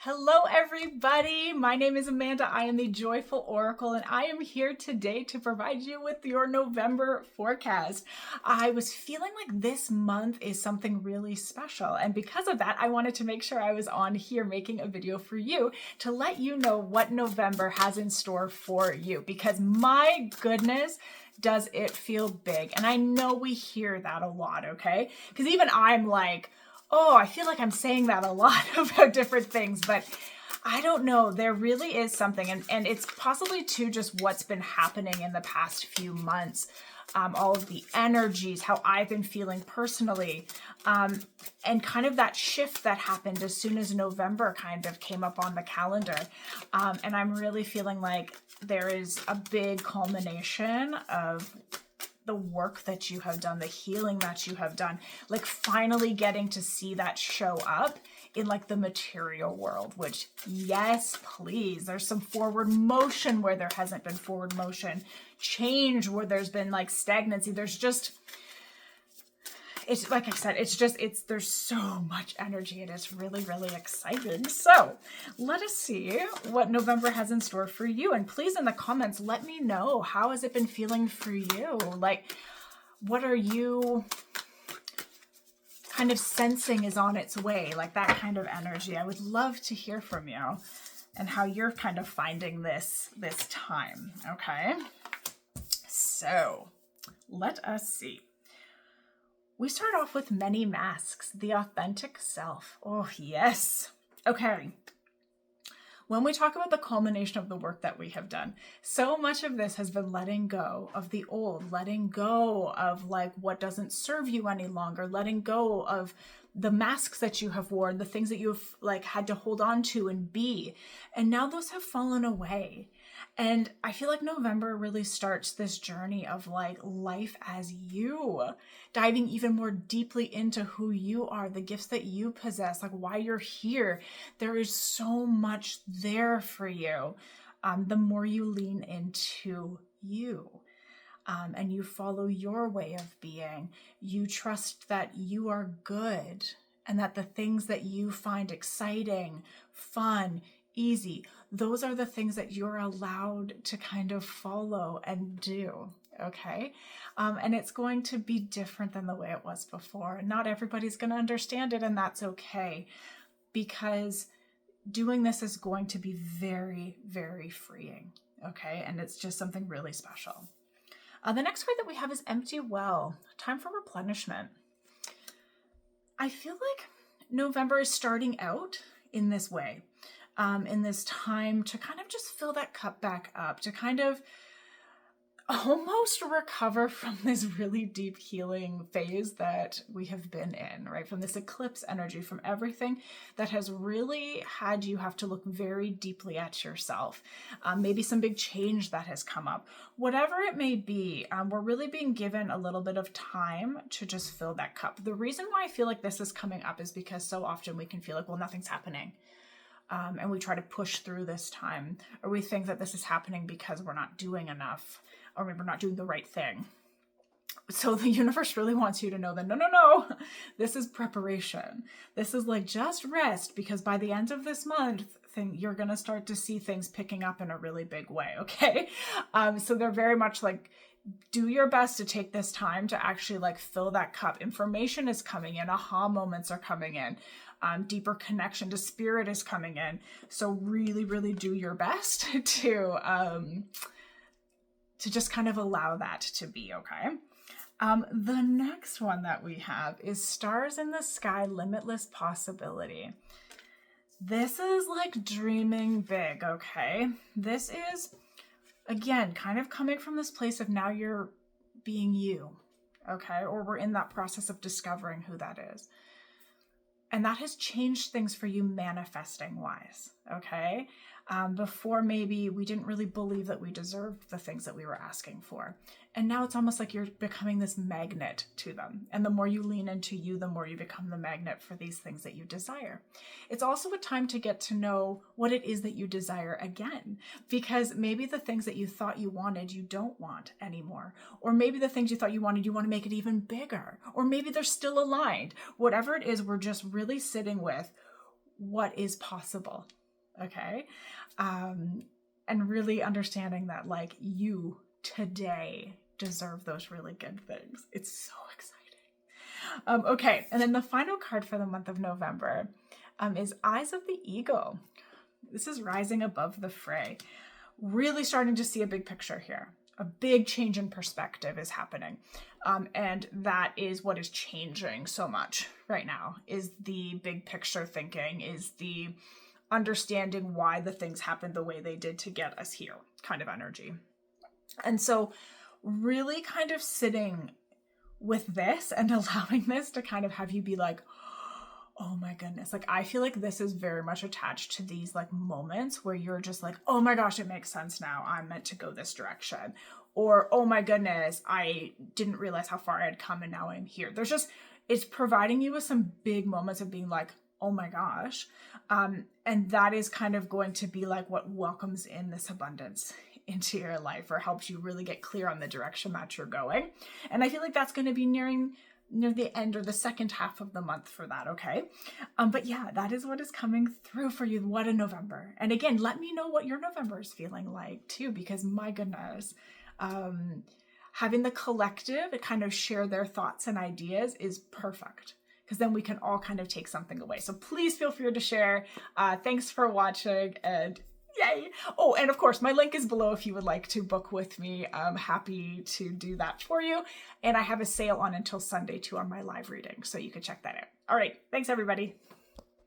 Hello, everybody. My name is Amanda. I am the Joyful Oracle, and I am here today to provide you with your November forecast. I was feeling like this month is something really special, and because of that, I wanted to make sure I was on here making a video for you to let you know what November has in store for you, because my goodness, does it feel big. And I know we hear that a lot, okay? Because even I'm like, oh, I feel like I'm saying that a lot about different things, but I don't know. There really is something, and it's possibly too just what's been happening in the past few months. All of the energies, how I've been feeling personally, and kind of that shift that happened as soon as November kind of came up on the calendar. And I'm really feeling like there is a big culmination of the work that you have done, the healing that you have done, like finally getting to see that show up in like the material world, which yes, please. There's some forward motion where there hasn't been forward motion, change where there's been like stagnancy. There's just, it's like I said, there's so much energy. It is really, really exciting. So let us see what November has in store for you. And please in the comments, let me know, how has it been feeling for you? Like, what are you kind of sensing is on its way? Like that kind of energy. I would love to hear from you and how you're kind of finding this time. Okay. So let us see. We start off with many masks, the authentic self. Oh, yes. Okay. When we talk about the culmination of the work that we have done, so much of this has been letting go of the old, letting go of like what doesn't serve you any longer, letting go of the masks that you have worn, the things that you've like had to hold on to and be. And now those have fallen away. And I feel like November really starts this journey of like life as you, diving even more deeply into who you are, the gifts that you possess, like why you're here. There is so much there for you. The more you lean into you, and you follow your way of being, you trust that you are good and that the things that you find exciting, fun, easy, those are the things that you're allowed to kind of follow and do. Okay. And it's going to be different than the way it was before. Not everybody's going to understand it, and that's okay, because doing this is going to be very, very freeing. Okay. And it's just something really special. The next card that we have is Empty Well, time for replenishment. I feel like November is starting out in this way. In this time to kind of just fill that cup back up, to kind of almost recover from this really deep healing phase that we have been in, right? From this eclipse energy, from everything that has really had you have to look very deeply at yourself. Maybe some big change that has come up. Whatever it may be, we're really being given a little bit of time to just fill that cup. The reason why I feel like this is coming up is because so often we can feel like, well, nothing's happening. And we try to push through this time, or we think that this is happening because we're not doing enough, or maybe we're not doing the right thing. So the universe really wants you to know that no, this is preparation. This is like just rest, because by the end of this month, you're going to start to see things picking up in a really big way. Okay. So they're very much like, do your best to take this time to actually like fill that cup. Information is coming in. Aha moments are coming in. Deeper connection to spirit is coming in. So really, really do your best to just kind of allow that to be. Okay. The next one that we have is Stars in the Sky, Limitless Possibility. This is like dreaming big. Okay. This is, again, kind of coming from this place of now you're being you. Okay. Or we're in that process of discovering who that is. And that has changed things for you manifesting wise, okay? Before, maybe we didn't really believe that we deserved the things that we were asking for. And now it's almost like you're becoming this magnet to them. And the more you lean into you, the more you become the magnet for these things that you desire. It's also a time to get to know what it is that you desire again, because maybe the things that you thought you wanted, you don't want anymore. Or maybe the things you thought you wanted, you want to make it even bigger. Or maybe they're still aligned. Whatever it is, we're just really sitting with, what is possible. Okay. And really understanding that like you today deserve those really good things. It's so exciting. Okay. And then the final card for the month of November is Eyes of the Eagle. This is rising above the fray. Really starting to see a big picture here. A big change in perspective is happening. And that is what is changing so much right now, is the big picture thinking, is the understanding why the things happened the way they did to get us here kind of energy. And so really kind of sitting with this and allowing this to kind of have you be like, oh my goodness. Like, I feel like this is very much attached to these like moments where you're just like, oh my gosh, it makes sense now. I'm meant to go this direction. Or, oh my goodness, I didn't realize how far I had come and now I'm here. There's just, it's providing you with some big moments of being like, oh my gosh. And that is kind of going to be like what welcomes in this abundance into your life, or helps you really get clear on the direction that you're going. And I feel like that's going to be nearing near the end or the second half of the month for that. Okay. But yeah, that is what is coming through for you. What a November. And again, let me know what your November is feeling like too, because my goodness, having the collective to kind of share their thoughts and ideas is perfect, because then we can all kind of take something away. So please feel free to share. Thanks for watching, and yay. Oh, and of course, my link is below if you would like to book with me. I'm happy to do that for you. And I have a sale on until Sunday too on my live reading, so you can check that out. All right. Thanks, everybody.